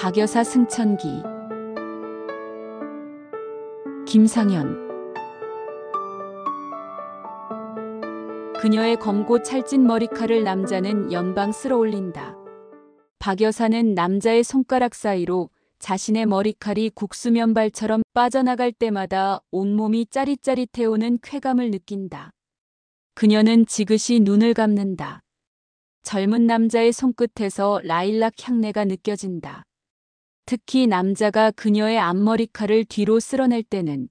박여사 승천기. 김상현. 그녀의 검고 찰진 머리칼을 남자는 연방 쓸어 올린다. 박여사는 남자의 손가락 사이로 자신의 머리칼이 국수면발처럼 빠져나갈 때마다 온몸이 짜릿짜릿해오는 쾌감을 느낀다. 그녀는 지그시 눈을 감는다. 젊은 남자의 손끝에서 라일락 향내가 느껴진다. 특히 남자가 그녀의 앞머리칼을 뒤로 쓸어낼 때는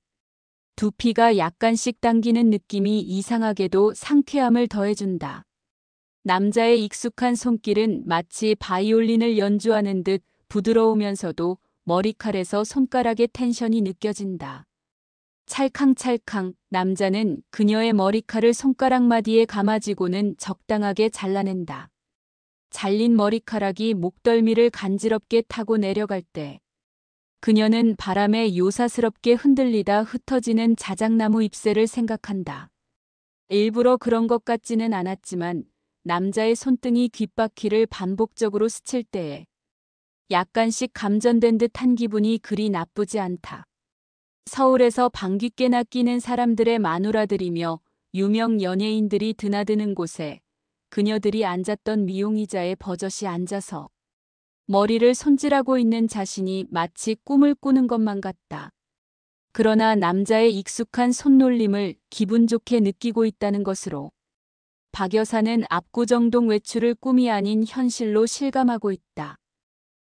두피가 약간씩 당기는 느낌이 이상하게도 상쾌함을 더해준다. 남자의 익숙한 손길은 마치 바이올린을 연주하는 듯 부드러우면서도 머리칼에서 손가락의 텐션이 느껴진다. 찰캉찰캉 남자는 그녀의 머리칼을 손가락 마디에 감아쥐고는 적당하게 잘라낸다. 잘린 머리카락이 목덜미를 간지럽게 타고 내려갈 때 그녀는 바람에 요사스럽게 흔들리다 흩어지는 자작나무 잎새를 생각한다. 일부러 그런 것 같지는 않았지만 남자의 손등이 귓바퀴를 반복적으로 스칠 때에 약간씩 감전된 듯한 기분이 그리 나쁘지 않다. 서울에서 방귀 뀌나 끼는 사람들의 마누라들이며 유명 연예인들이 드나드는 곳에 그녀들이 앉았던 미용의자에 버젓이 앉아서 머리를 손질하고 있는 자신이 마치 꿈을 꾸는 것만 같다. 그러나 남자의 익숙한 손놀림을 기분 좋게 느끼고 있다는 것으로 박 여사는 압구정동 외출을 꿈이 아닌 현실로 실감하고 있다.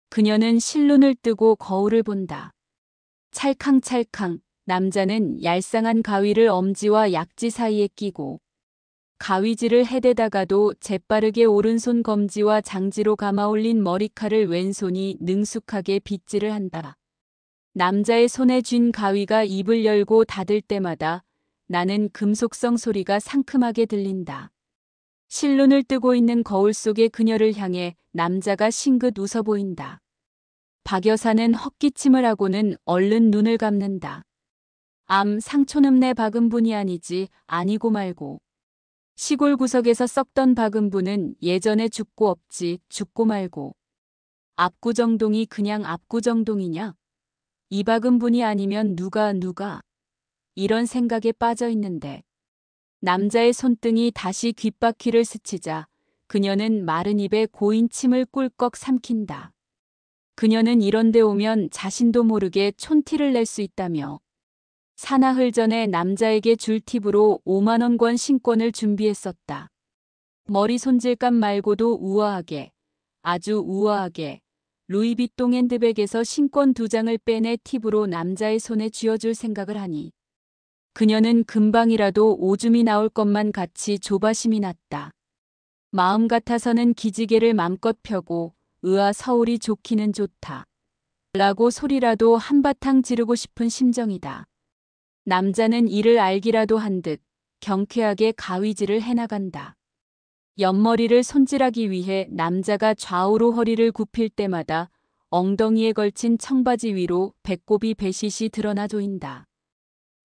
그녀는 실눈을 뜨고 거울을 본다. 찰캉찰캉 남자는 얄쌍한 가위를 엄지와 약지 사이에 끼고 가위질을 해대다가도 재빠르게 오른손 검지와 장지로 감아올린 머리칼을 왼손이 능숙하게 빗질을 한다. 남자의 손에 쥔 가위가 입을 열고 닫을 때마다 나는 금속성 소리가 상큼하게 들린다. 실눈을 뜨고 있는 거울 속의 그녀를 향해 남자가 싱긋 웃어 보인다. 박 여사는 헛기침을 하고는 얼른 눈을 감는다. 암 상촌읍내 박은분이 아니지 아니고 말고. 시골 구석에서 썩던 박은부는 예전에 죽고 없지 죽고 말고. 압구정동이 그냥 압구정동이냐? 이 박은분이 아니면 누가 이런 생각에 빠져 있는데 남자의 손등이 다시 귓바퀴를 스치자 그녀는 마른 입에 고인 침을 꿀꺽 삼킨다. 그녀는 이런 데 오면 자신도 모르게 촌티를 낼 수 있다며 사나흘 전에 남자에게 줄 팁으로 5만원권 신권을 준비했었다. 머리 손질감 말고도 우아하게, 아주 우아하게 루이비통 핸드백에서 신권 2장을 빼내 팁으로 남자의 손에 쥐어줄 생각을 하니 그녀는 금방이라도 오줌이 나올 것만 같이 조바심이 났다. 마음 같아서는 기지개를 맘껏 펴고 으아 서울이 좋기는 좋다. 라고 소리라도 한바탕 지르고 싶은 심정이다. 남자는 이를 알기라도 한 듯 경쾌하게 가위질을 해나간다. 옆머리를 손질하기 위해 남자가 좌우로 허리를 굽힐 때마다 엉덩이에 걸친 청바지 위로 배꼽이 배시시 드러나 조인다.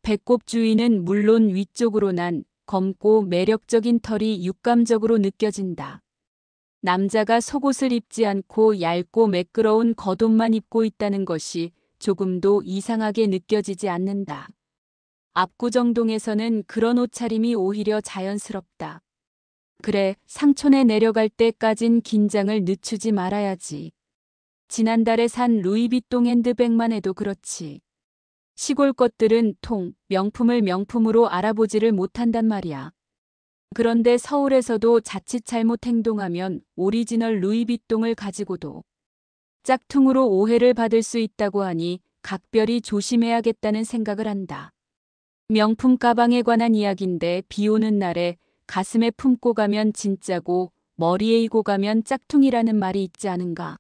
배꼽 주위는 물론 위쪽으로 난 검고 매력적인 털이 육감적으로 느껴진다. 남자가 속옷을 입지 않고 얇고 매끄러운 겉옷만 입고 있다는 것이 조금도 이상하게 느껴지지 않는다. 압구정동에서는 그런 옷차림이 오히려 자연스럽다. 그래, 상촌에 내려갈 때까진 긴장을 늦추지 말아야지. 지난달에 산 루이비통 핸드백만 해도 그렇지. 시골 것들은 명품을 명품으로 알아보지를 못한단 말이야. 그런데 서울에서도 자칫 잘못 행동하면 오리지널 루이비통을 가지고도 짝퉁으로 오해를 받을 수 있다고 하니 각별히 조심해야겠다는 생각을 한다. 명품 가방에 관한 이야기인데 비 오는 날에 가슴에 품고 가면 진짜고 머리에 이고 가면 짝퉁이라는 말이 있지 않은가.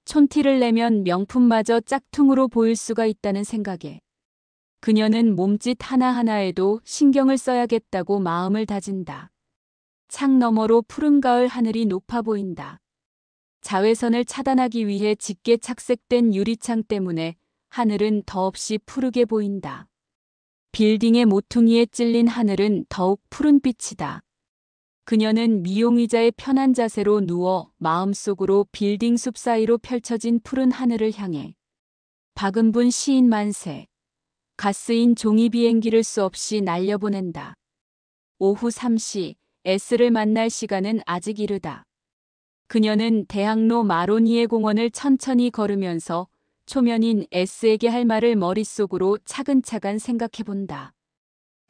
촌티를 내면 명품마저 짝퉁으로 보일 수가 있다는 생각에 그녀는 몸짓 하나하나에도 신경을 써야겠다고 마음을 다진다. 창 너머로 푸른 가을 하늘이 높아 보인다. 자외선을 차단하기 위해 짙게 착색된 유리창 때문에 하늘은 더없이 푸르게 보인다. 빌딩의 모퉁이에 찔린 하늘은 더욱 푸른빛이다. 그녀는 미용의자의 편한 자세로 누워 마음속으로 빌딩 숲 사이로 펼쳐진 푸른 하늘을 향해 박은분 시인 만세, 가스인 종이 비행기를 수없이 날려보낸다. 오후 3시, S를 만날 시간은 아직 이르다. 그녀는 대학로 마로니에 공원을 천천히 걸으면서 초면인 S에게 할 말을 머릿속으로 차근차근 생각해본다.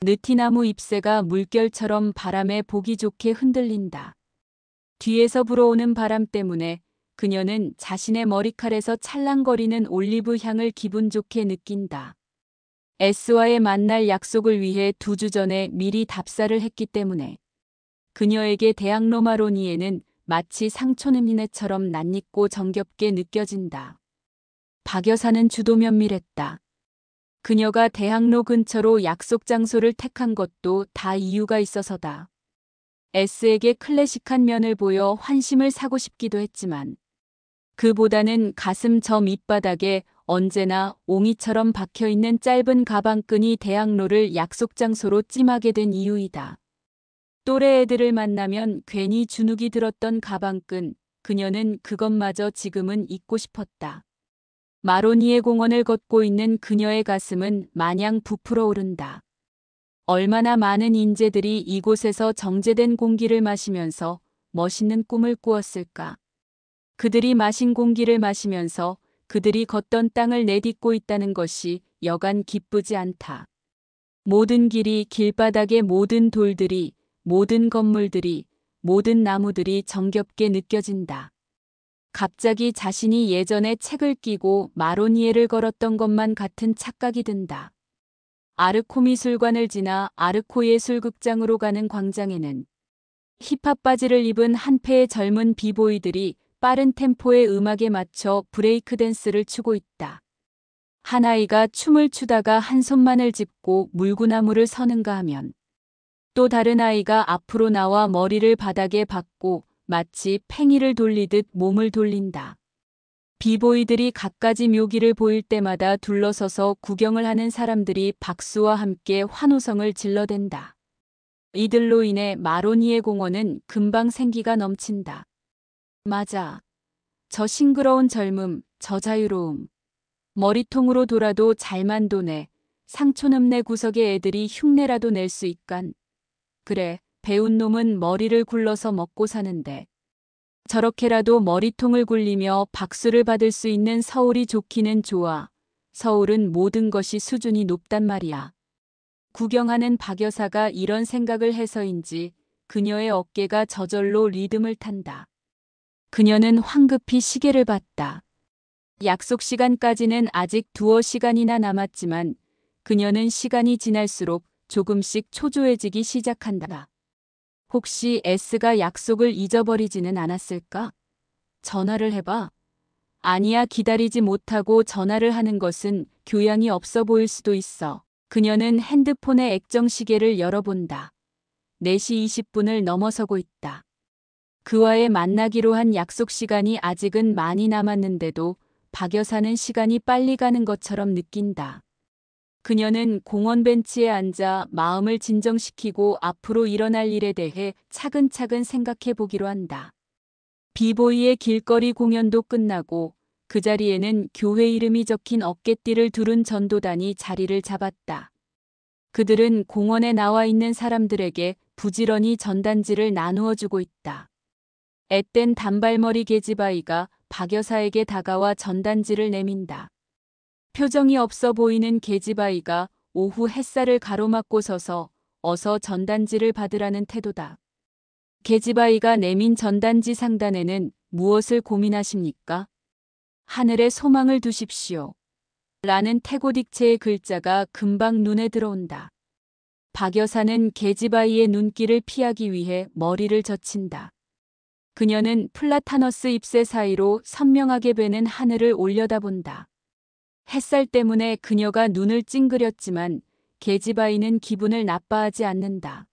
느티나무 잎새가 물결처럼 바람에 보기 좋게 흔들린다. 뒤에서 불어오는 바람 때문에 그녀는 자신의 머리칼에서 찰랑거리는 올리브 향을 기분 좋게 느낀다. S와의 만날 약속을 위해 2주 전에 미리 답사를 했기 때문에 그녀에게 대학로 마로니에는 마치 상촌음리네처럼 낯익고 정겹게 느껴진다. 박 여사는 주도 면밀했다. 그녀가 대학로 근처로 약속 장소를 택한 것도 다 이유가 있어서다. S에게 클래식한 면을 보여 환심을 사고 싶기도 했지만 그보다는 가슴 저 밑바닥에 언제나 옹이처럼 박혀있는 짧은 가방끈이 대학로를 약속 장소로 찜하게 된 이유이다. 또래 애들을 만나면 괜히 주눅이 들었던 가방끈, 그녀는 그것마저 지금은 잊고 싶었다. 마로니에 공원을 걷고 있는 그녀의 가슴은 마냥 부풀어 오른다. 얼마나 많은 인재들이 이곳에서 정제된 공기를 마시면서 멋있는 꿈을 꾸었을까. 그들이 마신 공기를 마시면서 그들이 걷던 땅을 내딛고 있다는 것이 여간 기쁘지 않다. 모든 길이, 길바닥의 모든 돌들이, 모든 건물들이, 모든 나무들이 정겹게 느껴진다. 갑자기 자신이 예전에 책을 끼고 마로니에를 걸었던 것만 같은 착각이 든다. 아르코 미술관을 지나 아르코 예술극장으로 가는 광장에는 힙합 바지를 입은 한 패의 젊은 비보이들이 빠른 템포의 음악에 맞춰 브레이크 댄스를 추고 있다. 한 아이가 춤을 추다가 한 손만을 짚고 물구나무를 서는가 하면 또 다른 아이가 앞으로 나와 머리를 바닥에 박고 마치 팽이를 돌리듯 몸을 돌린다. 비보이들이 갖가지 묘기를 보일 때마다 둘러서서 구경을 하는 사람들이 박수와 함께 환호성을 질러댄다. 이들로 인해 마로니에 공원은 금방 생기가 넘친다. 맞아. 저 싱그러운 젊음, 저 자유로움. 머리통으로 돌아도 잘만 도네. 상촌읍내 구석의 애들이 흉내라도 낼 수 있간. 그래, 배운 놈은 머리를 굴러서 먹고 사는데. 저렇게라도 머리통을 굴리며 박수를 받을 수 있는 서울이 좋기는 좋아. 서울은 모든 것이 수준이 높단 말이야. 구경하는 박 여사가 이런 생각을 해서인지 그녀의 어깨가 저절로 리듬을 탄다. 그녀는 황급히 시계를 봤다. 약속 시간까지는 아직 2시간이나 남았지만 그녀는 시간이 지날수록 조금씩 초조해지기 시작한다. 혹시 S가 약속을 잊어버리지는 않았을까? 전화를 해봐. 아니야, 기다리지 못하고 전화를 하는 것은 교양이 없어 보일 수도 있어. 그녀는 핸드폰의 액정시계를 열어본다. 4시 20분을 넘어서고 있다. 그와의 만나기로 한 약속 시간이 아직은 많이 남았는데도 박 여사는 시간이 빨리 가는 것처럼 느낀다. 그녀는 공원 벤치에 앉아 마음을 진정시키고 앞으로 일어날 일에 대해 차근차근 생각해 보기로 한다. 비보이의 길거리 공연도 끝나고 그 자리에는 교회 이름이 적힌 어깨띠를 두른 전도단이 자리를 잡았다. 그들은 공원에 나와 있는 사람들에게 부지런히 전단지를 나누어 주고 있다. 앳된 단발머리 계집아이가 박 여사에게 다가와 전단지를 내민다. 표정이 없어 보이는 계집아이가 오후 햇살을 가로막고 서서 어서 전단지를 받으라는 태도다. 계집아이가 내민 전단지 상단에는 무엇을 고민하십니까? 하늘에 소망을 두십시오. 라는 태고딕체의 글자가 금방 눈에 들어온다. 박 여사는 계집아이의 눈길을 피하기 위해 머리를 젖힌다. 그녀는 플라타너스 잎새 사이로 선명하게 배는 하늘을 올려다본다. 햇살 때문에 그녀가 눈을 찡그렸지만 계집아이는 기분을 나빠하지 않는다.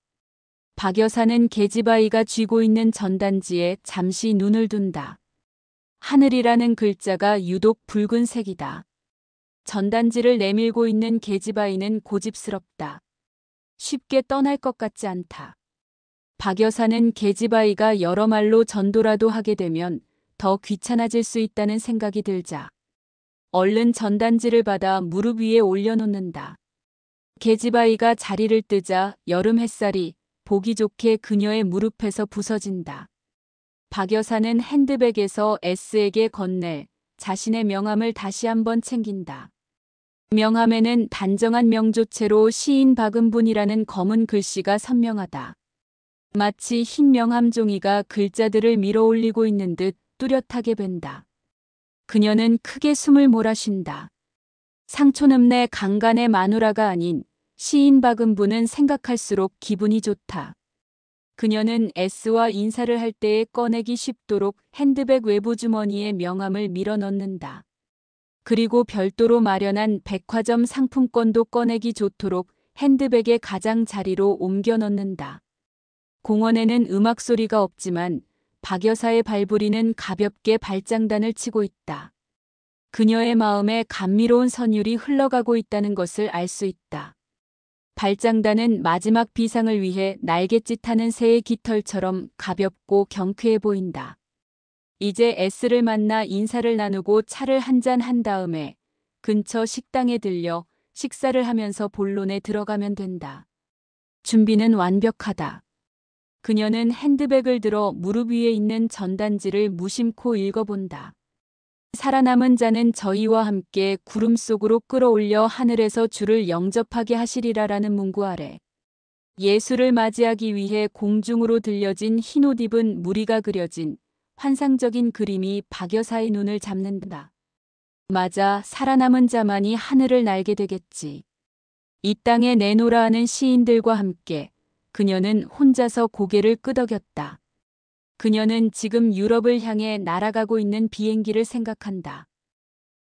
박 여사는 계집아이가 쥐고 있는 전단지에 잠시 눈을 둔다. 하늘이라는 글자가 유독 붉은색이다. 전단지를 내밀고 있는 계집아이는 고집스럽다. 쉽게 떠날 것 같지 않다. 박 여사는 계집아이가 여러 말로 전도라도 하게 되면 더 귀찮아질 수 있다는 생각이 들자 얼른 전단지를 받아 무릎 위에 올려놓는다. 계집아이가 자리를 뜨자 여름 햇살이 보기 좋게 그녀의 무릎에서 부서진다. 박 여사는 핸드백에서 S에게 건넬 자신의 명함을 다시 한번 챙긴다. 명함에는 단정한 명조체로 시인 박은분이라는 검은 글씨가 선명하다. 마치 흰 명함 종이가 글자들을 밀어올리고 있는 듯 뚜렷하게 벤다. 그녀는 크게 숨을 몰아쉰다. 상촌읍내 강간의 마누라가 아닌 시인 박은분은 생각할수록 기분이 좋다. 그녀는 S와 인사를 할 때에 꺼내기 쉽도록 핸드백 외부 주머니에 명함을 밀어넣는다. 그리고 별도로 마련한 백화점 상품권도 꺼내기 좋도록 핸드백의 가장 자리로 옮겨 넣는다. 공원에는 음악 소리가 없지만 박 여사의 발부리는 가볍게 발장단을 치고 있다. 그녀의 마음에 감미로운 선율이 흘러가고 있다는 것을 알 수 있다. 발장단은 마지막 비상을 위해 날갯짓하는 새의 깃털처럼 가볍고 경쾌해 보인다. 이제 S를 만나 인사를 나누고 차를 한잔 한 다음에 근처 식당에 들려 식사를 하면서 본론에 들어가면 된다. 준비는 완벽하다. 그녀는 핸드백을 들어 무릎 위에 있는 전단지를 무심코 읽어본다. 살아남은 자는 저희와 함께 구름 속으로 끌어올려 하늘에서 주를 영접하게 하시리라라는 문구 아래 예수를 맞이하기 위해 공중으로 들려진 흰옷 입은 무리가 그려진 환상적인 그림이 박 여사의 눈을 잡는다. 맞아, 살아남은 자만이 하늘을 날게 되겠지. 이 땅에 내노라 하는 시인들과 함께 그녀는 혼자서 고개를 끄덕였다. 그녀는 지금 유럽을 향해 날아가고 있는 비행기를 생각한다.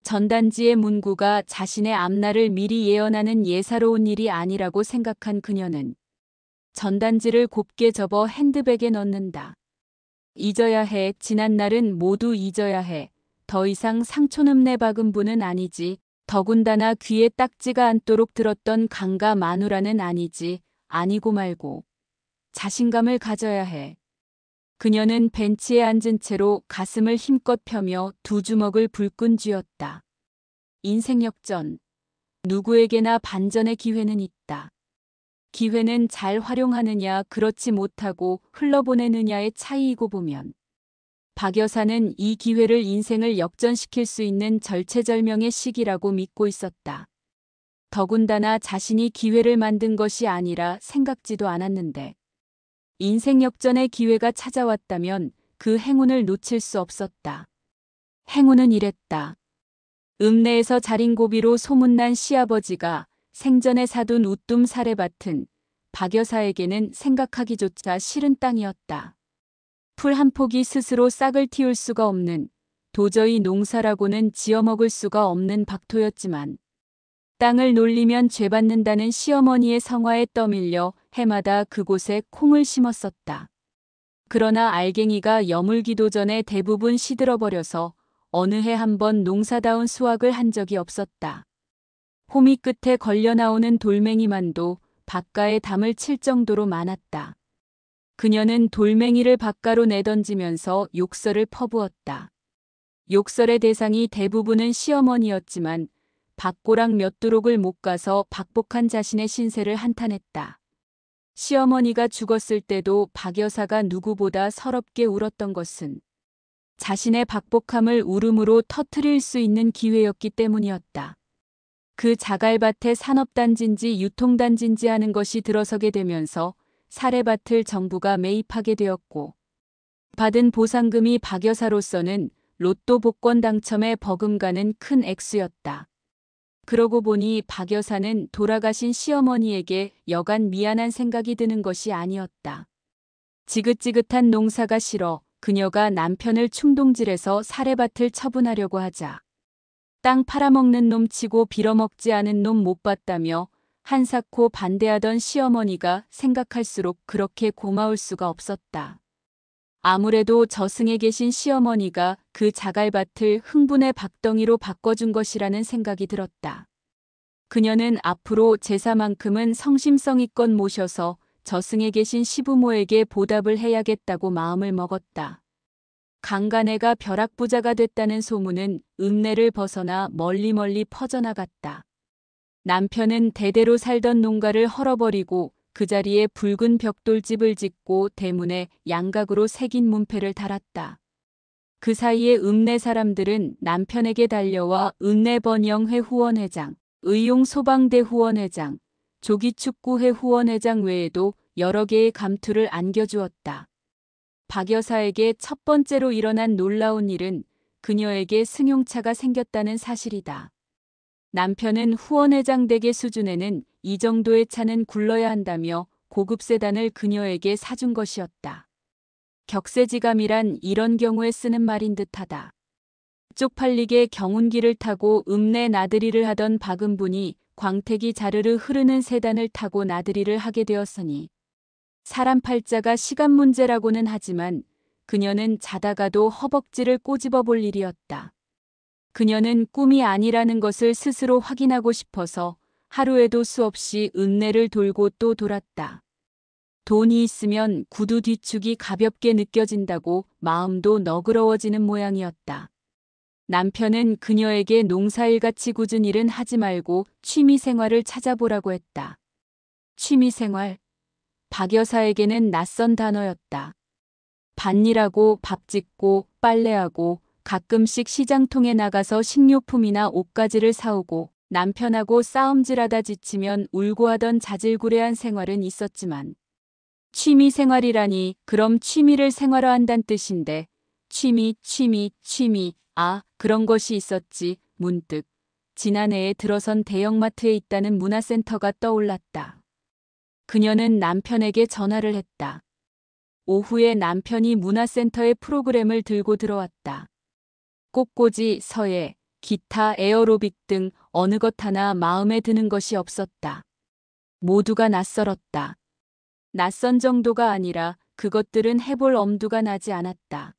전단지의 문구가 자신의 앞날을 미리 예언하는 예사로운 일이 아니라고 생각한 그녀는 전단지를 곱게 접어 핸드백에 넣는다. 잊어야 해. 지난 날은 모두 잊어야 해. 더 이상 상촌읍내 박은분은 아니지. 더군다나 귀에 딱지가 않도록 들었던 강가 마누라는 아니지. 아니고 말고. 자신감을 가져야 해. 그녀는 벤치에 앉은 채로 가슴을 힘껏 펴며 두 주먹을 불끈 쥐었다. 인생 역전. 누구에게나 반전의 기회는 있다. 기회는 잘 활용하느냐 그렇지 못하고 흘러보내느냐의 차이이고 보면 박 여사는 이 기회를 인생을 역전시킬 수 있는 절체절명의 시기라고 믿고 있었다. 더군다나 자신이 기회를 만든 것이 아니라 생각지도 않았는데 인생 역전의 기회가 찾아왔다면 그 행운을 놓칠 수 없었다. 행운은 이랬다. 읍내에서 자린고비로 소문난 시아버지가 생전에 사둔 우뜸 사례밭은 박 여사에게는 생각하기조차 싫은 땅이었다. 풀 한 폭이 스스로 싹을 틔울 수가 없는, 도저히 농사라고는 지어먹을 수가 없는 박토였지만 땅을 놀리면 죄받는다는 시어머니의 성화에 떠밀려 해마다 그곳에 콩을 심었었다. 그러나 알갱이가 여물기도 전에 대부분 시들어버려서 어느 해 한 번 농사다운 수확을 한 적이 없었다. 호미 끝에 걸려 나오는 돌멩이만도 밭가에 담을 칠 정도로 많았다. 그녀는 돌멩이를 밭가로 내던지면서 욕설을 퍼부었다. 욕설의 대상이 대부분은 시어머니였지만 밭고랑 몇 두록을 못 가서 박복한 자신의 신세를 한탄했다. 시어머니가 죽었을 때도 박 여사가 누구보다 서럽게 울었던 것은 자신의 박복함을 울음으로 터뜨릴 수 있는 기회였기 때문이었다. 그 자갈밭에 산업단지인지 유통단지인지 하는 것이 들어서게 되면서 사례밭을 정부가 매입하게 되었고 받은 보상금이 박 여사로서는 로또 복권 당첨에 버금가는 큰 액수였다. 그러고 보니 박 여사는 돌아가신 시어머니에게 여간 미안한 생각이 드는 것이 아니었다. 지긋지긋한 농사가 싫어 그녀가 남편을 충동질해서 사례밭을 처분하려고 하자 땅 팔아먹는 놈 치고 빌어먹지 않은 놈 못 봤다며 한사코 반대하던 시어머니가 생각할수록 그렇게 고마울 수가 없었다. 아무래도 저승에 계신 시어머니가 그 자갈밭을 흥분의 박덩이로 바꿔준 것이라는 생각이 들었다. 그녀는 앞으로 제사만큼은 성심성의껏 모셔서 저승에 계신 시부모에게 보답을 해야겠다고 마음을 먹었다. 강간애가 벼락부자가 됐다는 소문은 읍내를 벗어나 멀리 퍼져나갔다. 남편은 대대로 살던 농가를 헐어버리고 그 자리에 붉은 벽돌집을 짓고 대문에 양각으로 새긴 문패를 달았다. 그 사이에 읍내 사람들은 남편에게 달려와 읍내번영회 후원회장, 의용소방대 후원회장, 조기축구회 후원회장 외에도 여러 개의 감투를 안겨주었다. 박 여사에게 첫 번째로 일어난 놀라운 일은 그녀에게 승용차가 생겼다는 사실이다. 남편은 후원회장 댁의 수준에는 이 정도의 차는 굴러야 한다며 고급 세단을 그녀에게 사준 것이었다. 격세지감이란 이런 경우에 쓰는 말인 듯하다. 쪽팔리게 경운기를 타고 읍내 나들이를 하던 박은분이 광택이 자르르 흐르는 세단을 타고 나들이를 하게 되었으니 사람 팔자가 시간 문제라고는 하지만 그녀는 자다가도 허벅지를 꼬집어 볼 일이었다. 그녀는 꿈이 아니라는 것을 스스로 확인하고 싶어서 하루에도 수없이 읍내를 돌고 또 돌았다. 돈이 있으면 구두 뒤축이 가볍게 느껴진다고 마음도 너그러워지는 모양이었다. 남편은 그녀에게 농사일같이 굳은 일은 하지 말고 취미생활을 찾아보라고 했다. 취미생활. 박 여사에게는 낯선 단어였다. 밭일하고 밥 짓고 빨래하고 가끔씩 시장통에 나가서 식료품이나 옷가지를 사오고 남편하고 싸움질하다 지치면 울고 하던 자질구레한 생활은 있었지만 취미 생활이라니 그럼 취미를 생활화한다는 뜻인데 취미, 그런 것이 있었지. 문득 지난해에 들어선 대형마트에 있다는 문화센터가 떠올랐다. 그녀는 남편에게 전화를 했다. 오후에 남편이 문화센터의 프로그램을 들고 들어왔다. 꽃꽂이, 서예, 기타, 에어로빅 등 어느 것 하나 마음에 드는 것이 없었다. 모두가 낯설었다. 낯선 정도가 아니라 그것들은 해볼 엄두가 나지 않았다.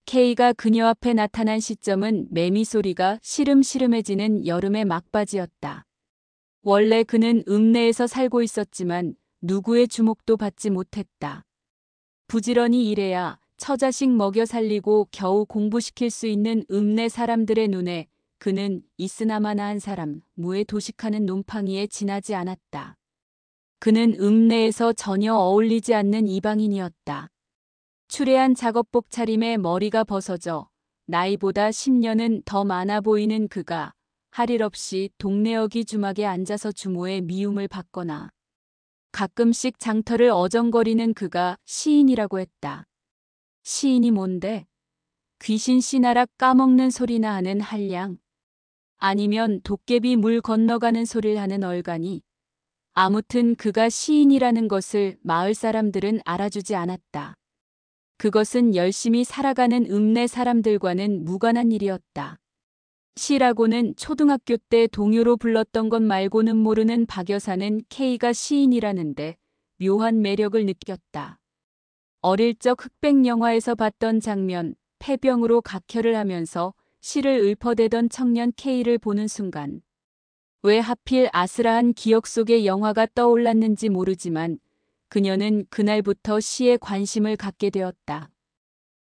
K가 그녀 앞에 나타난 시점은 매미 소리가 시름시름해지는 여름의 막바지였다. 원래 그는 읍내에서 살고 있었지만 누구의 주목도 받지 못했다. 부지런히 일해야 처자식 먹여 살리고 겨우 공부시킬 수 있는 읍내 사람들의 눈에 그는 있으나마나 한 사람, 무에 도식하는 놈팡이에 지나지 않았다. 그는 읍내에서 전혀 어울리지 않는 이방인이었다. 추레한 작업복 차림에 머리가 벗어져 나이보다 10년은 더 많아 보이는 그가 할 일 없이 동네 어기 주막에 앉아서 주모의 미움을 받거나 가끔씩 장터를 어정거리는 그가 시인이라고 했다. 시인이 뭔데? 귀신 씨나락 까먹는 소리나 하는 한량? 아니면 도깨비 물 건너가는 소리를 하는 얼간이? 아무튼 그가 시인이라는 것을 마을 사람들은 알아주지 않았다. 그것은 열심히 살아가는 읍내 사람들과는 무관한 일이었다. 시라고는 초등학교 때 동요로 불렀던 것 말고는 모르는 박 여사는 K가 시인이라는데 묘한 매력을 느꼈다. 어릴 적 흑백 영화에서 봤던 장면, 폐병으로 각혈을 하면서 시를 읊어대던 청년 K를 보는 순간 왜 하필 아스라한 기억 속의 영화가 떠올랐는지 모르지만 그녀는 그날부터 시에 관심을 갖게 되었다.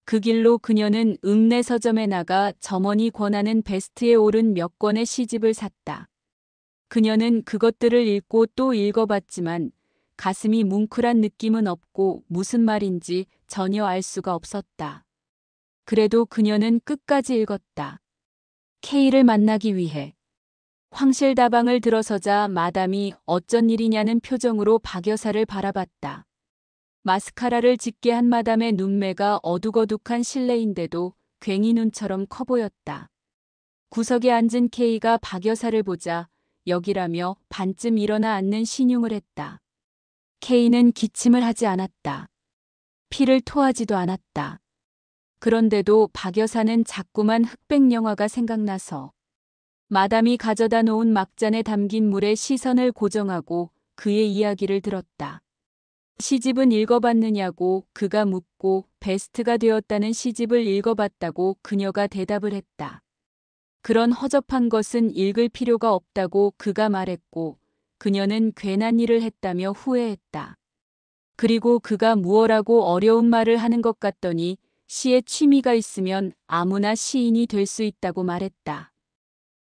그 길로 그녀는 읍내 서점에 나가 점원이 권하는 베스트에 오른 몇 권의 시집을 샀다. 그녀는 그것들을 읽고 또 읽어봤지만 가슴이 뭉클한 느낌은 없고 무슨 말인지 전혀 알 수가 없었다. 그래도 그녀는 끝까지 읽었다. K를 만나기 위해. 황실다방을 들어서자 마담이 어쩐 일이냐는 표정으로 박 여사를 바라봤다. 마스카라를 짙게 한 마담의 눈매가 어둑어둑한 실내인데도 괭이 눈처럼 커 보였다. 구석에 앉은 K가 박 여사를 보자 여기라며 반쯤 일어나 앉는 신용을 했다. K는 기침을 하지 않았다. 피를 토하지도 않았다. 그런데도 박 여사는 자꾸만 흑백 영화가 생각나서 마담이 가져다 놓은 막잔에 담긴 물에 시선을 고정하고 그의 이야기를 들었다. 시집은 읽어봤느냐고 그가 묻고 베스트가 되었다는 시집을 읽어봤다고 그녀가 대답을 했다. 그런 허접한 것은 읽을 필요가 없다고 그가 말했고 그녀는 괜한 일을 했다며 후회했다. 그리고 그가 무어라고 어려운 말을 하는 것 같더니 시에 취미가 있으면 아무나 시인이 될 수 있다고 말했다.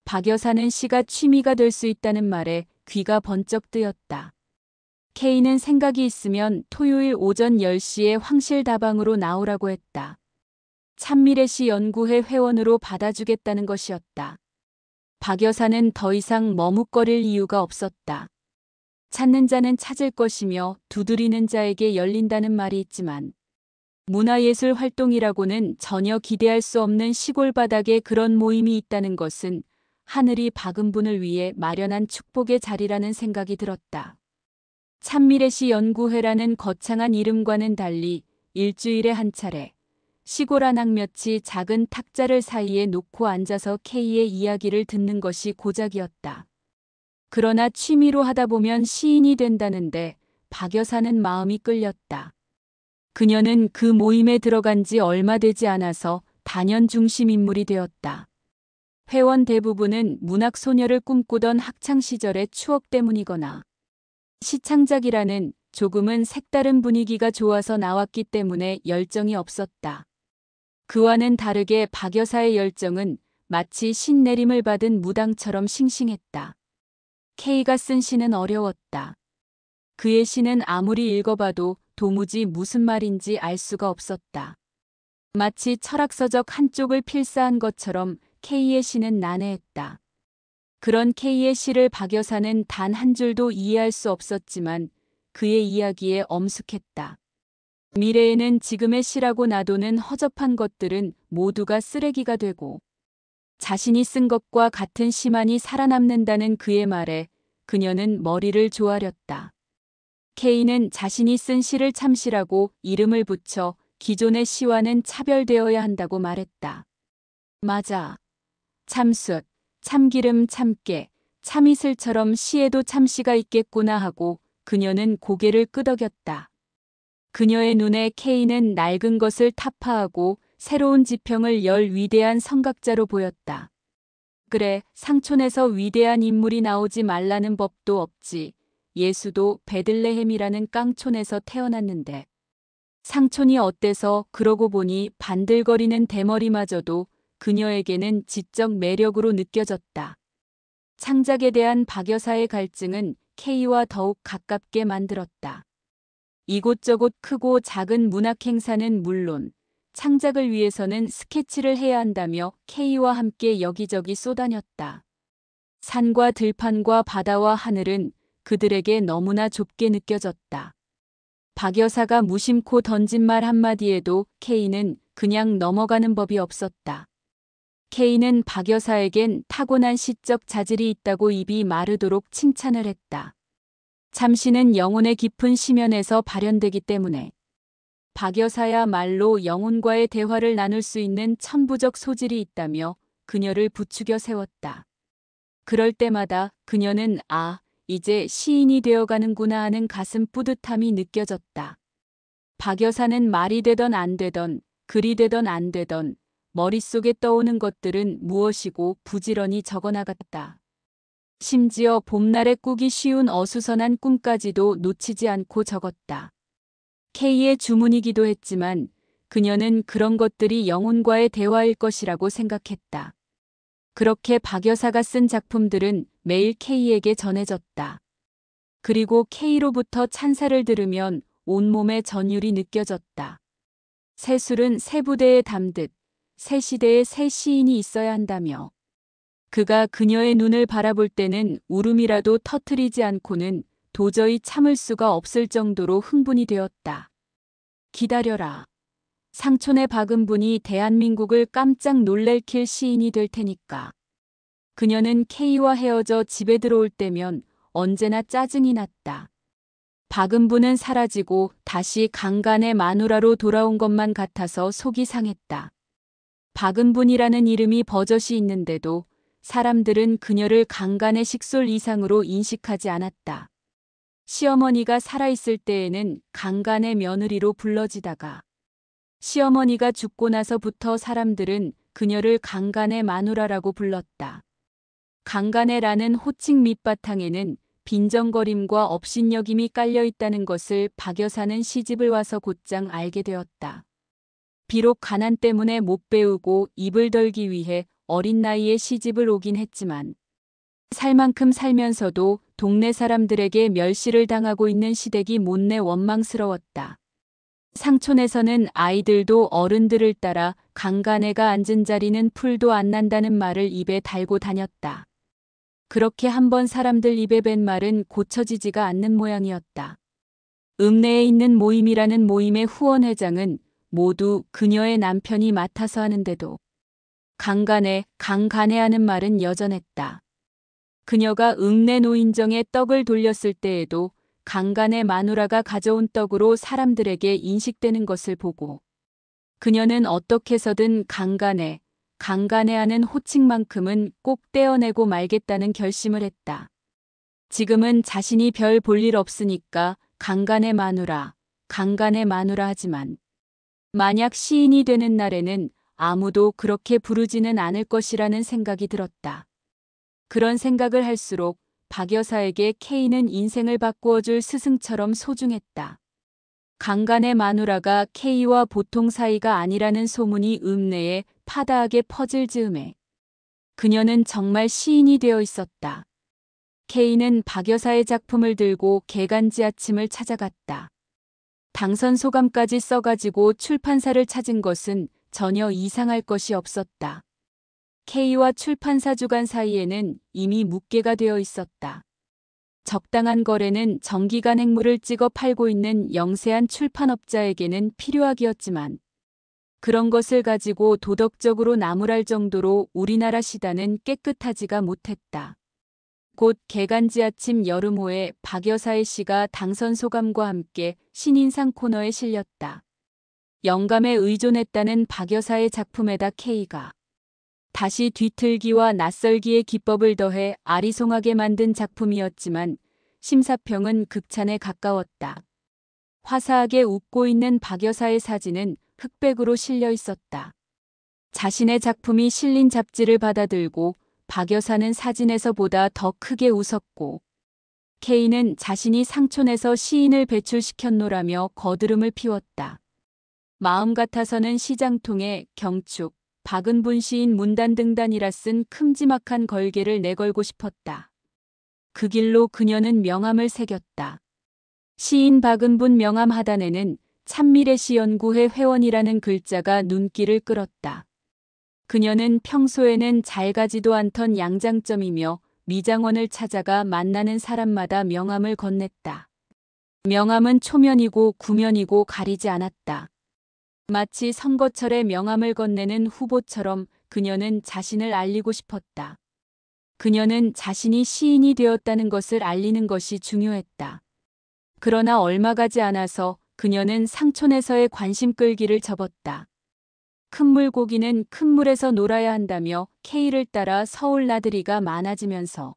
박 여사는 시가 취미가 될 수 있다는 말에 귀가 번쩍 뜨였다. K는 생각이 있으면 토요일 오전 10시에 황실다방으로 나오라고 했다. 찬미래시 연구회 회원으로 받아주겠다는 것이었다. 박 여사는 더 이상 머뭇거릴 이유가 없었다. 찾는 자는 찾을 것이며 두드리는 자에게 열린다는 말이 있지만 문화예술 활동이라고는 전혀 기대할 수 없는 시골 바닥에 그런 모임이 있다는 것은 하늘이 박은 분을 위해 마련한 축복의 자리라는 생각이 들었다. 찬미래시 연구회라는 거창한 이름과는 달리 일주일에 한 차례 시골 안악몇이 작은 탁자를 사이에 놓고 앉아서 K의 이야기를 듣는 것이 고작이었다. 그러나 취미로 하다 보면 시인이 된다는데 박 여사는 마음이 끌렸다. 그녀는 그 모임에 들어간 지 얼마 되지 않아서 단연 중심 인물이 되었다. 회원 대부분은 문학 소녀를 꿈꾸던 학창 시절의 추억 때문이거나 시창작이라는 조금은 색다른 분위기가 좋아서 나왔기 때문에 열정이 없었다. 그와는 다르게 박 여사의 열정은 마치 신내림을 받은 무당처럼 싱싱했다. K가 쓴 시는 어려웠다. 그의 시는 아무리 읽어봐도 도무지 무슨 말인지 알 수가 없었다. 마치 철학서적 한쪽을 필사한 것처럼 K의 시는 난해했다. 그런 K의 시를 박 여사는 단 한 줄도 이해할 수 없었지만 그의 이야기에 엄숙했다. 미래에는 지금의 시라고 놔두는 허접한 것들은 모두가 쓰레기가 되고 자신이 쓴 것과 같은 시만이 살아남는다는 그의 말에 그녀는 머리를 조아렸다. K는 자신이 쓴 시를 참시라고 이름을 붙여 기존의 시와는 차별되어야 한다고 말했다. 맞아. 참숯, 참기름, 참깨, 참이슬처럼 시에도 참시가 있겠구나 하고 그녀는 고개를 끄덕였다. 그녀의 눈에 K는 낡은 것을 타파하고 새로운 지평을 열 위대한 성각자로 보였다. 그래, 상촌에서 위대한 인물이 나오지 말라는 법도 없지. 예수도 베들레헴이라는 깡촌에서 태어났는데. 상촌이 어때서 그러고 보니 반들거리는 대머리마저도 그녀에게는 지적 매력으로 느껴졌다. 창작에 대한 박 여사의 갈증은 K와 더욱 가깝게 만들었다. 이곳저곳 크고 작은 문학 행사는 물론 창작을 위해서는 스케치를 해야 한다며 K와 함께 여기저기 쏘다녔다. 산과 들판과 바다와 하늘은 그들에게 너무나 좁게 느껴졌다. 박 여사가 무심코 던진 말 한마디에도 K는 그냥 넘어가는 법이 없었다. K는 박 여사에겐 타고난 시적 자질이 있다고 입이 마르도록 칭찬을 했다. 참시는 영혼의 깊은 심연에서 발현되기 때문에 박 여사야말로 영혼과의 대화를 나눌 수 있는 천부적 소질이 있다며 그녀를 부추겨 세웠다. 그럴 때마다 그녀는 이제 시인이 되어가는구나 하는 가슴 뿌듯함이 느껴졌다. 박 여사는 말이 되던 안 되던 글이 되던 안 되던 머릿속에 떠오는 것들은 무엇이고 부지런히 적어나갔다. 심지어 봄날에 꾸기 쉬운 어수선한 꿈까지도 놓치지 않고 적었다. K의 주문이기도 했지만 그녀는 그런 것들이 영혼과의 대화일 것이라고 생각했다. 그렇게 박 여사가 쓴 작품들은 매일 K에게 전해졌다. 그리고 K로부터 찬사를 들으면 온몸에 전율이 느껴졌다. 새 술은 새 부대에 담듯 새 시대에 새 시인이 있어야 한다며. 그가 그녀의 눈을 바라볼 때는 울음이라도 터뜨리지 않고는 도저히 참을 수가 없을 정도로 흥분이 되었다. 기다려라. 상촌의 박은 분이 대한민국을 깜짝 놀래킬 시인이 될 테니까. 그녀는 K와 헤어져 집에 들어올 때면 언제나 짜증이 났다. 박은 분은 사라지고 다시 강간의 마누라로 돌아온 것만 같아서 속이 상했다. 박은 분이라는 이름이 버젓이 있는데도 사람들은 그녀를 강간의 식솔 이상으로 인식하지 않았다. 시어머니가 살아있을 때에는 강간의 며느리로 불러지다가 시어머니가 죽고 나서부터 사람들은 그녀를 강간의 마누라라고 불렀다. 강간의라는 호칭 밑바탕에는 빈정거림과 업신여김이 깔려 있다는 것을 박 여사는 시집을 와서 곧장 알게 되었다. 비록 가난 때문에 못 배우고 입을 덜기 위해 어린 나이에 시집을 오긴 했지만 살 만큼 살면서도 동네 사람들에게 멸시를 당하고 있는 시댁이 못내 원망스러웠다. 상촌에서는 아이들도 어른들을 따라 강간애가 앉은 자리는 풀도 안 난다는 말을 입에 달고 다녔다. 그렇게 한번 사람들 입에 밴 말은 고쳐지지가 않는 모양이었다. 읍내에 있는 모임이라는 모임의 후원회장은 모두 그녀의 남편이 맡아서 하는데도 강간애하는 말은 여전했다. 그녀가 읍내 노인정에 떡을 돌렸을 때에도 강간의 마누라가 가져온 떡으로 사람들에게 인식되는 것을 보고 그녀는 어떻게 해서든 강간애하는 호칭만큼은 꼭 떼어내고 말겠다는 결심을 했다. 지금은 자신이 별 볼 일 없으니까 강간의 마누라 하지만 만약 시인이 되는 날에는 아무도 그렇게 부르지는 않을 것이라는 생각이 들었다. 그런 생각을 할수록 박 여사에게 K는 인생을 바꾸어줄 스승처럼 소중했다. 강간의 마누라가 K와 보통 사이가 아니라는 소문이 읍내에 파다하게 퍼질 즈음에 그녀는 정말 시인이 되어 있었다. K는 박 여사의 작품을 들고 개간지 아침을 찾아갔다. 당선 소감까지 써가지고 출판사를 찾은 것은 전혀 이상할 것이 없었다. K와 출판사 주간 사이에는 이미 묵계가 되어 있었다. 적당한 거래는 정기간 행물을 찍어 팔고 있는 영세한 출판업자에게는 필요하기였지만 그런 것을 가지고 도덕적으로 나무랄 정도로 우리나라 시단은 깨끗하지가 못했다. 곧 개간지 아침 여름호에 박 여사의 시가 당선 소감과 함께 신인상 코너에 실렸다. 영감에 의존했다는 박 여사의 작품에다 K가 다시 뒤틀기와 낯설기의 기법을 더해 아리송하게 만든 작품이었지만 심사평은 극찬에 가까웠다. 화사하게 웃고 있는 박 여사의 사진은 흑백으로 실려 있었다. 자신의 작품이 실린 잡지를 받아들고 박 여사는 사진에서보다 더 크게 웃었고 K는 자신이 상촌에서 시인을 배출시켰노라며 거드름을 피웠다. 마음 같아서는 시장통에 경축, 박은분 시인 문단등단이라 쓴 큼지막한 걸개를 내걸고 싶었다. 그 길로 그녀는 명함을 새겼다. 시인 박은분 명함 하단에는 참미래시연구회 회원이라는 글자가 눈길을 끌었다. 그녀는 평소에는 잘 가지도 않던 양장점이며 미장원을 찾아가 만나는 사람마다 명함을 건넸다. 명함은 초면이고 구면이고 가리지 않았다. 마치 선거철에 명함을 건네는 후보처럼 그녀는 자신을 알리고 싶었다. 그녀는 자신이 시인이 되었다는 것을 알리는 것이 중요했다. 그러나 얼마 가지 않아서 그녀는 상촌에서의 관심 끌기를 접었다. 큰 물고기는 큰 물에서 놀아야 한다며 K를 따라 서울 나들이가 많아지면서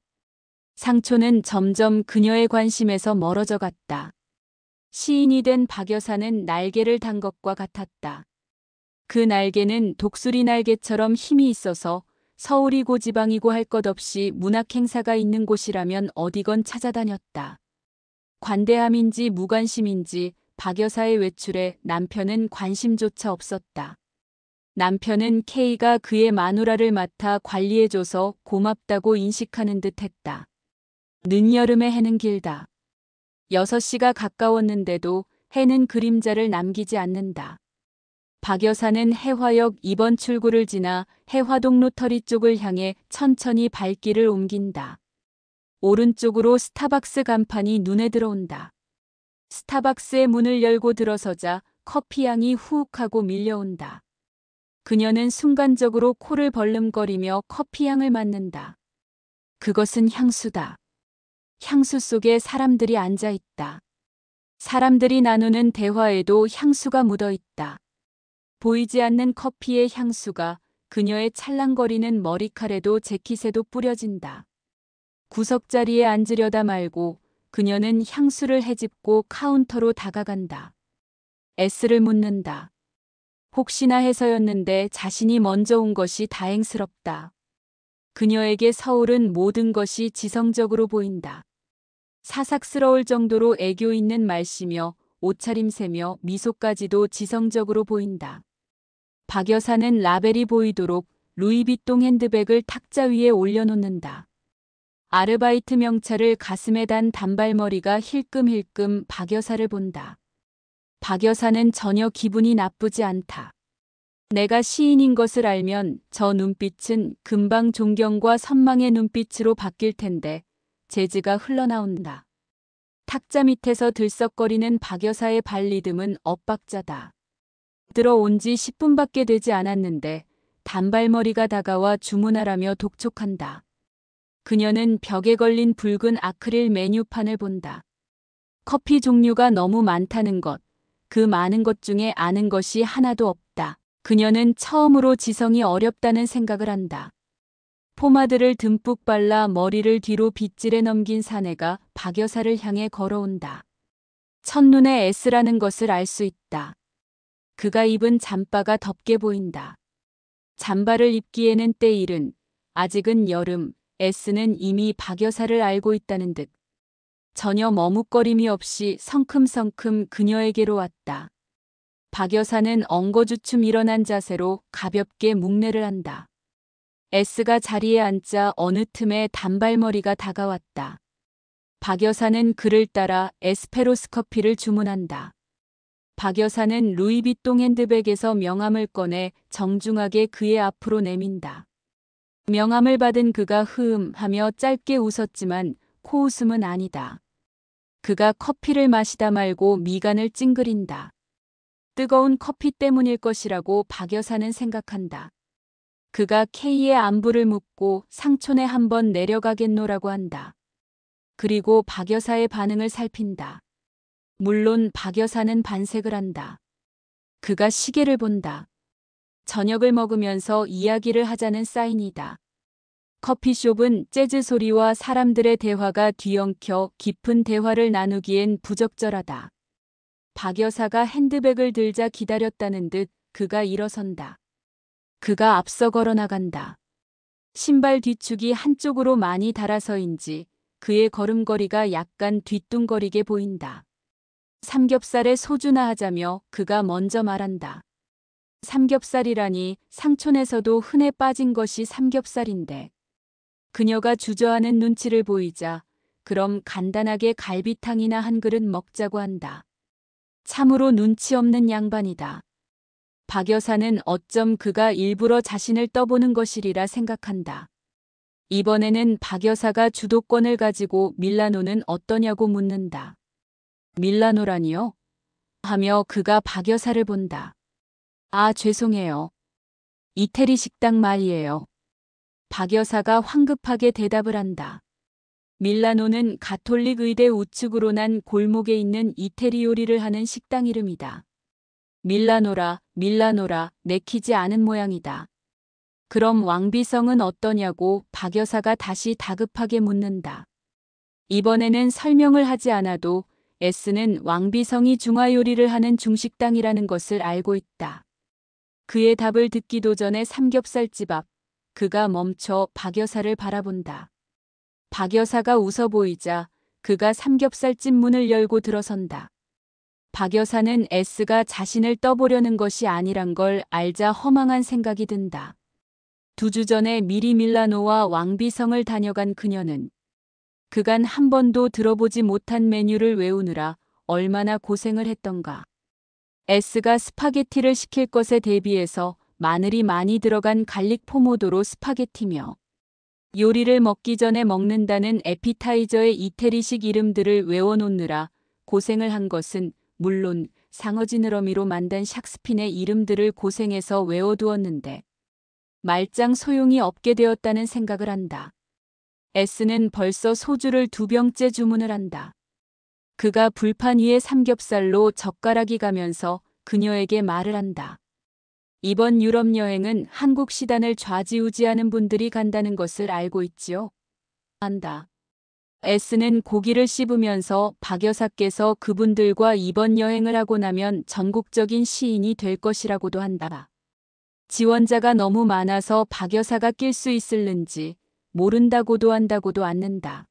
상촌은 점점 그녀의 관심에서 멀어져 갔다. 시인이 된 박 여사는 날개를 단 것과 같았다. 그 날개는 독수리 날개처럼 힘이 있어서 서울이 고지방이고 할 것 없이 문학 행사가 있는 곳이라면 어디건 찾아다녔다. 관대함인지 무관심인지 박 여사의 외출에 남편은 관심조차 없었다. 남편은 K가 그의 마누라를 맡아 관리해줘서 고맙다고 인식하는 듯 했다. 늦여름의 해는 길다. 6시가 가까웠는데도 해는 그림자를 남기지 않는다. 박 여사는 해화역 2번 출구를 지나 해화동 로터리 쪽을 향해 천천히 발길을 옮긴다. 오른쪽으로 스타벅스 간판이 눈에 들어온다. 스타벅스의 문을 열고 들어서자 커피향이 후욱하고 밀려온다. 그녀는 순간적으로 코를 벌름거리며 커피향을 맡는다. 그것은 향수다. 향수 속에 사람들이 앉아 있다. 사람들이 나누는 대화에도 향수가 묻어 있다. 보이지 않는 커피의 향수가 그녀의 찰랑거리는 머리칼에도 재킷에도 뿌려진다. 구석자리에 앉으려다 말고 그녀는 향수를 헤집고 카운터로 다가간다. S를 묻는다. 혹시나 해서였는데 자신이 먼저 온 것이 다행스럽다. 그녀에게 서울은 모든 것이 지성적으로 보인다. 사삭스러울 정도로 애교 있는 말씨며 옷차림새며 미소까지도 지성적으로 보인다. 박 여사는 라벨이 보이도록 루이비통 핸드백을 탁자 위에 올려놓는다. 아르바이트 명찰을 가슴에 단 단발머리가 힐끔힐끔 박 여사를 본다. 박 여사는 전혀 기분이 나쁘지 않다. 내가 시인인 것을 알면 저 눈빛은 금방 존경과 선망의 눈빛으로 바뀔 텐데 재즈가 흘러나온다. 탁자 밑에서 들썩거리는 박 여사의 발 리듬은 엇박자다. 들어온 지 10분밖에 되지 않았는데 단발머리가 다가와 주문하라며 독촉한다. 그녀는 벽에 걸린 붉은 아크릴 메뉴판을 본다. 커피 종류가 너무 많다는 것, 그 많은 것 중에 아는 것이 하나도 없다. 그녀는 처음으로 지성이 어렵다는 생각을 한다. 포마드를 듬뿍 발라 머리를 뒤로 빗질해 넘긴 사내가 박 여사를 향해 걸어온다. 첫눈에 S라는 것을 알 수 있다. 그가 입은 잠바가 덥게 보인다. 잠바를 입기에는 때일은, 아직은 여름, S는 이미 박 여사를 알고 있다는 듯 전혀 머뭇거림이 없이 성큼성큼 그녀에게로 왔다. 박 여사는 엉거주춤 일어난 자세로 가볍게 묵내를 한다. S가 자리에 앉자 어느 틈에 단발머리가 다가왔다. 박 여사는 그를 따라 에스페로스 커피를 주문한다. 박 여사는 루이비통 핸드백에서 명함을 꺼내 정중하게 그의 앞으로 내민다. 명함을 받은 그가 흐음하며 짧게 웃었지만 코웃음은 아니다. 그가 커피를 마시다 말고 미간을 찡그린다. 뜨거운 커피 때문일 것이라고 박 여사는 생각한다. 그가 K의 안부를 묻고 상촌에 한번 내려가겠노라고 한다. 그리고 박 여사의 반응을 살핀다. 물론 박 여사는 반색을 한다. 그가 시계를 본다. 저녁을 먹으면서 이야기를 하자는 사인이다. 커피숍은 재즈 소리와 사람들의 대화가 뒤엉켜 깊은 대화를 나누기엔 부적절하다. 박 여사가 핸드백을 들자 기다렸다는 듯 그가 일어선다. 그가 앞서 걸어 나간다. 신발 뒤축이 한쪽으로 많이 닳아서인지 그의 걸음걸이가 약간 뒤뚱거리게 보인다. 삼겹살에 소주나 하자며 그가 먼저 말한다. 삼겹살이라니 상촌에서도 흔해 빠진 것이 삼겹살인데. 그녀가 주저하는 눈치를 보이자 그럼 간단하게 갈비탕이나 한 그릇 먹자고 한다. 참으로 눈치 없는 양반이다. 박 여사는 어쩜 그가 일부러 자신을 떠보는 것이리라 생각한다. 이번에는 박 여사가 주도권을 가지고 밀라노는 어떠냐고 묻는다. 밀라노라니요? 하며 그가 박 여사를 본다. 아, 죄송해요. 이태리 식당 말이에요. 박 여사가 황급하게 대답을 한다. 밀라노는 가톨릭 의대 우측으로 난 골목에 있는 이태리 요리를 하는 식당 이름이다. 밀라노라, 내키지 않은 모양이다. 그럼 왕비성은 어떠냐고 박 여사가 다시 다급하게 묻는다. 이번에는 설명을 하지 않아도 S는 왕비성이 중화요리를 하는 중식당이라는 것을 알고 있다. 그의 답을 듣기도 전에 삼겹살집 앞, 그가 멈춰 박 여사를 바라본다. 박 여사가 웃어 보이자 그가 삼겹살집 문을 열고 들어선다. 박 여사는 S가 자신을 떠보려는 것이 아니란 걸 알자 허망한 생각이 든다. 2주 전에 미리 밀라노와 왕비성을 다녀간 그녀는 그간 한 번도 들어보지 못한 메뉴를 외우느라 얼마나 고생을 했던가. S가 스파게티를 시킬 것에 대비해서 마늘이 많이 들어간 갈릭 포모도로 스파게티며 요리를 먹기 전에 먹는다는 에피타이저의 이태리식 이름들을 외워놓느라 고생을 한 것은 물론 상어지느러미로 만든 샥스핀의 이름들을 고생해서 외워두었는데 말짱 소용이 없게 되었다는 생각을 한다. S는 벌써 소주를 2병째 주문을 한다. 그가 불판 위에 삼겹살로 젓가락이 가면서 그녀에게 말을 한다. 이번 유럽 여행은 한국 시단을 좌지우지하는 분들이 간다는 것을 알고 있지요? 한다. S는 고기를 씹으면서 박 여사께서 그분들과 이번 여행을 하고 나면 전국적인 시인이 될 것이라고도 한다. 지원자가 너무 많아서 박 여사가 낄 수 있을는지 모른다고도 한다고도 않는다.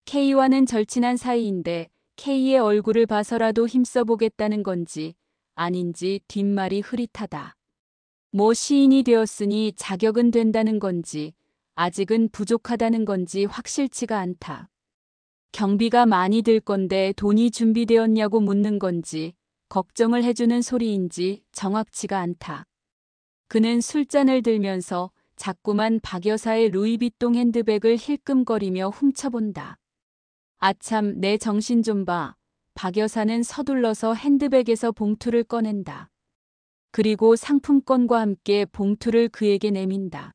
K와는 절친한 사이인데 K의 얼굴을 봐서라도 힘써보겠다는 건지 아닌지 뒷말이 흐릿하다. 뭐 시인이 되었으니 자격은 된다는 건지 아직은 부족하다는 건지 확실치가 않다. 경비가 많이 들 건데 돈이 준비되었냐고 묻는 건지 걱정을 해주는 소리인지 정확치가 않다. 그는 술잔을 들면서 자꾸만 박 여사의 루이비통 핸드백을 힐끔거리며 훔쳐본다. 아참, 내 정신 좀 봐. 박 여사는 서둘러서 핸드백에서 봉투를 꺼낸다. 그리고 상품권과 함께 봉투를 그에게 내민다.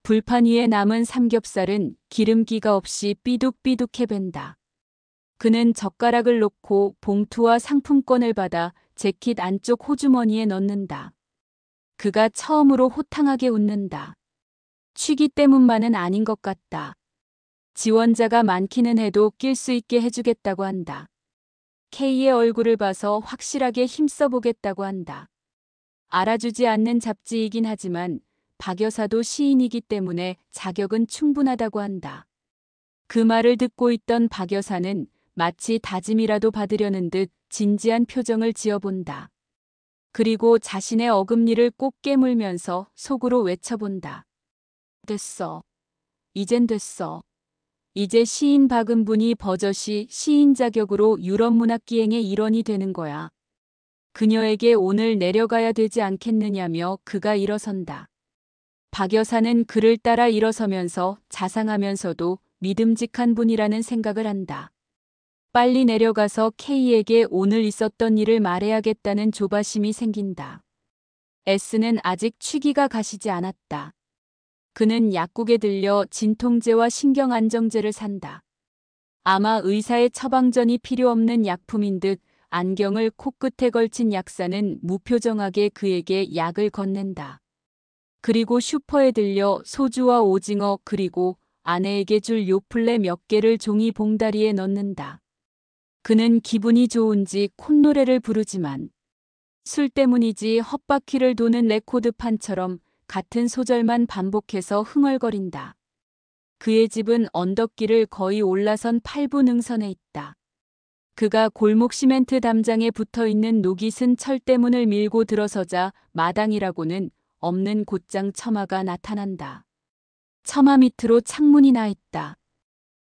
불판 위에 남은 삼겹살은 기름기가 없이 삐둑삐둑해 밴다. 그는 젓가락을 놓고 봉투와 상품권을 받아 재킷 안쪽 호주머니에 넣는다. 그가 처음으로 호탕하게 웃는다. 취기 때문만은 아닌 것 같다. 지원자가 많기는 해도 낄 수 있게 해주겠다고 한다. K의 얼굴을 봐서 확실하게 힘써보겠다고 한다. 알아주지 않는 잡지이긴 하지만 박 여사도 시인이기 때문에 자격은 충분하다고 한다. 그 말을 듣고 있던 박 여사는 마치 다짐이라도 받으려는 듯 진지한 표정을 지어본다. 그리고 자신의 어금니를 꼭 깨물면서 속으로 외쳐본다. 됐어. 이젠 됐어. 이제 시인 박은분이 버젓이 시인 자격으로 유럽 문학기행의 일원이 되는 거야. 그녀에게 오늘 내려가야 되지 않겠느냐며 그가 일어선다. 박 여사는 그를 따라 일어서면서 자상하면서도 믿음직한 분이라는 생각을 한다. 빨리 내려가서 K에게 오늘 있었던 일을 말해야겠다는 조바심이 생긴다. S는 아직 취기가 가시지 않았다. 그는 약국에 들려 진통제와 신경안정제를 산다. 아마 의사의 처방전이 필요 없는 약품인 듯 안경을 코끝에 걸친 약사는 무표정하게 그에게 약을 건넨다. 그리고 슈퍼에 들려 소주와 오징어 그리고 아내에게 줄 요플레 몇 개를 종이 봉다리에 넣는다. 그는 기분이 좋은지 콧노래를 부르지만 술 때문이지 헛바퀴를 도는 레코드판처럼 같은 소절만 반복해서 흥얼거린다. 그의 집은 언덕길을 거의 올라선 8부 능선에 있다. 그가 골목 시멘트 담장에 붙어있는 녹이슨 철대문을 밀고 들어서자 마당이라고는 없는 곧장 처마가 나타난다. 처마 밑으로 창문이 나 있다.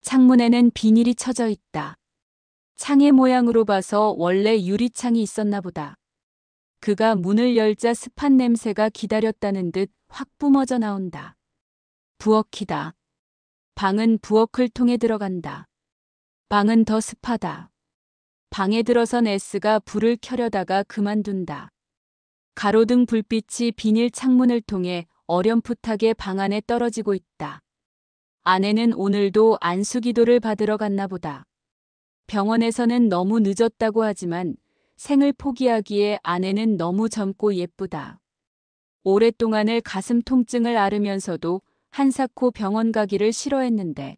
창문에는 비닐이 쳐져 있다. 창의 모양으로 봐서 원래 유리창이 있었나 보다. 그가 문을 열자 습한 냄새가 기다렸다는 듯 확 뿜어져 나온다. 부엌이다. 방은 부엌을 통해 들어간다. 방은 더 습하다. 방에 들어선 S가 불을 켜려다가 그만둔다. 가로등 불빛이 비닐 창문을 통해 어렴풋하게 방 안에 떨어지고 있다. 아내는 오늘도 안수기도를 받으러 갔나 보다. 병원에서는 너무 늦었다고 하지만 생을 포기하기에 아내는 너무 젊고 예쁘다. 오랫동안을 가슴 통증을 앓으면서도 한사코 병원 가기를 싫어했는데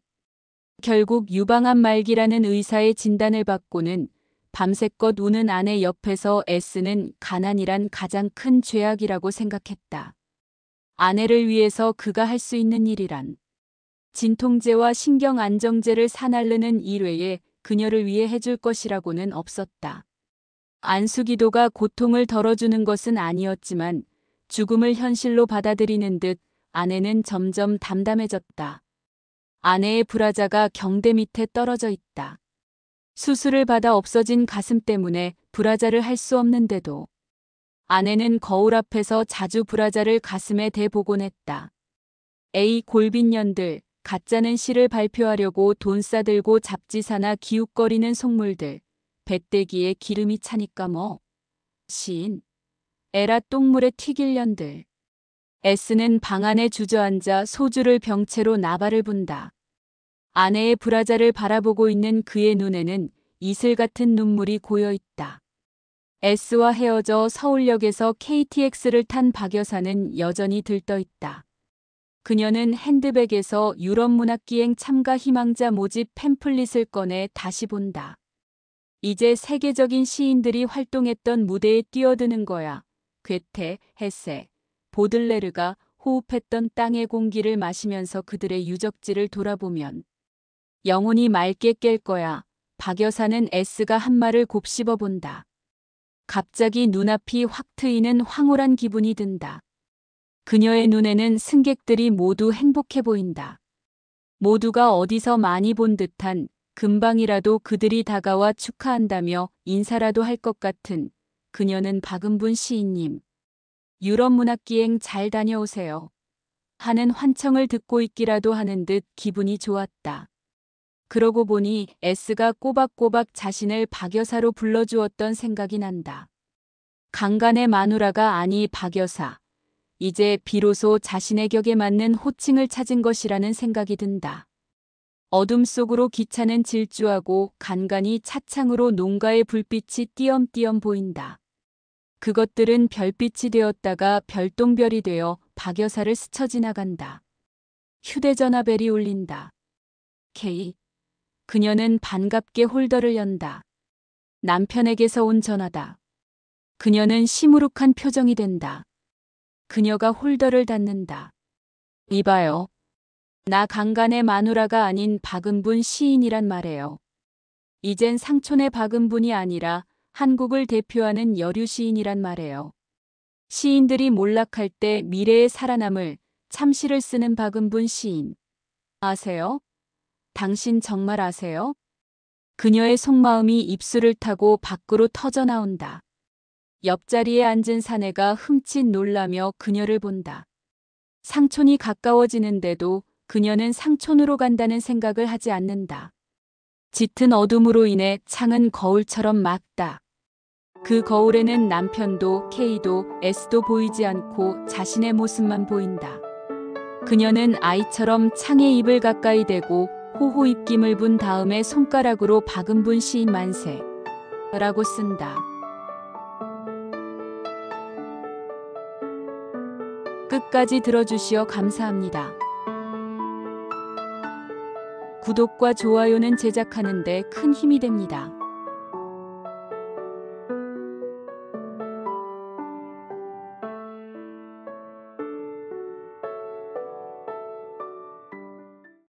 결국 유방암 말기라는 의사의 진단을 받고는 밤새껏 우는 아내 옆에서 S는 가난이란 가장 큰 죄악이라고 생각했다. 아내를 위해서 그가 할 수 있는 일이란 진통제와 신경안정제를 사날르는 일 외에 그녀를 위해 해줄 것이라고는 없었다. 안수기도가 고통을 덜어주는 것은 아니었지만 죽음을 현실로 받아들이는 듯 아내는 점점 담담해졌다. 아내의 브라자가 경대 밑에 떨어져 있다. 수술을 받아 없어진 가슴 때문에 브라자를 할 수 없는데도 아내는 거울 앞에서 자주 브라자를 가슴에 대보곤 했다. 에이 골빈년들, 가짜는 시를 발표하려고 돈 싸들고 잡지 사나 기웃거리는 속물들, 배때기에 기름이 차니까 뭐. 시인. 에라 똥물에 튀길 년들. S는 방 안에 주저앉아 소주를 병채로 나발을 분다. 아내의 브라자를 바라보고 있는 그의 눈에는 이슬 같은 눈물이 고여 있다. S와 헤어져 서울역에서 KTX를 탄 박 여사는 여전히 들떠 있다. 그녀는 핸드백에서 유럽 문학기행 참가 희망자 모집 팸플릿을 꺼내 다시 본다. 이제 세계적인 시인들이 활동했던 무대에 뛰어드는 거야. 괴테, 헤세, 보들레르가 호흡했던 땅의 공기를 마시면서 그들의 유적지를 돌아보면 영혼이 맑게 깰 거야. 박 여사는 S가 한 말을 곱씹어 본다. 갑자기 눈앞이 확 트이는 황홀한 기분이 든다. 그녀의 눈에는 승객들이 모두 행복해 보인다. 모두가 어디서 많이 본 듯한, 금방이라도 그들이 다가와 축하한다며 인사라도 할 것 같은, 그녀는 박은분 시인님. 유럽 문학기행 잘 다녀오세요. 하는 환청을 듣고 있기라도 하는 듯 기분이 좋았다. 그러고 보니 S가 꼬박꼬박 자신을 박 여사로 불러주었던 생각이 난다. 강간의 마누라가 아니 박 여사. 이제 비로소 자신의 격에 맞는 호칭을 찾은 것이라는 생각이 든다. 어둠 속으로 기차는 질주하고 간간히 차창으로 농가의 불빛이 띄엄띄엄 보인다. 그것들은 별빛이 되었다가 별똥별이 되어 박 여사를 스쳐 지나간다. 휴대전화 벨이 울린다. K. 그녀는 반갑게 홀더를 연다. 남편에게서 온 전화다. 그녀는 시무룩한 표정이 된다. 그녀가 홀더를 닫는다. 이봐요. 나 강간의 마누라가 아닌 박은분 시인이란 말이에요. 이젠 상촌의 박은분이 아니라 한국을 대표하는 여류 시인이란 말이에요. 시인들이 몰락할 때 미래에 살아남을 참시를 쓰는 박은분 시인. 아세요? 당신 정말 아세요? 그녀의 속마음이 입술을 타고 밖으로 터져 나온다. 옆자리에 앉은 사내가 흠칫 놀라며 그녀를 본다. 상촌이 가까워지는데도 그녀는 상촌으로 간다는 생각을 하지 않는다. 짙은 어둠으로 인해 창은 거울처럼 막다. 그 거울에는 남편도 K도 S도 보이지 않고 자신의 모습만 보인다. 그녀는 아이처럼 창에 입을 가까이 대고 호호 입김을 분 다음에 손가락으로 박은분 시인 만세 라고 쓴다. 끝까지 들어주시어 감사합니다. 구독과 좋아요는 제작하는 데 큰 힘이 됩니다.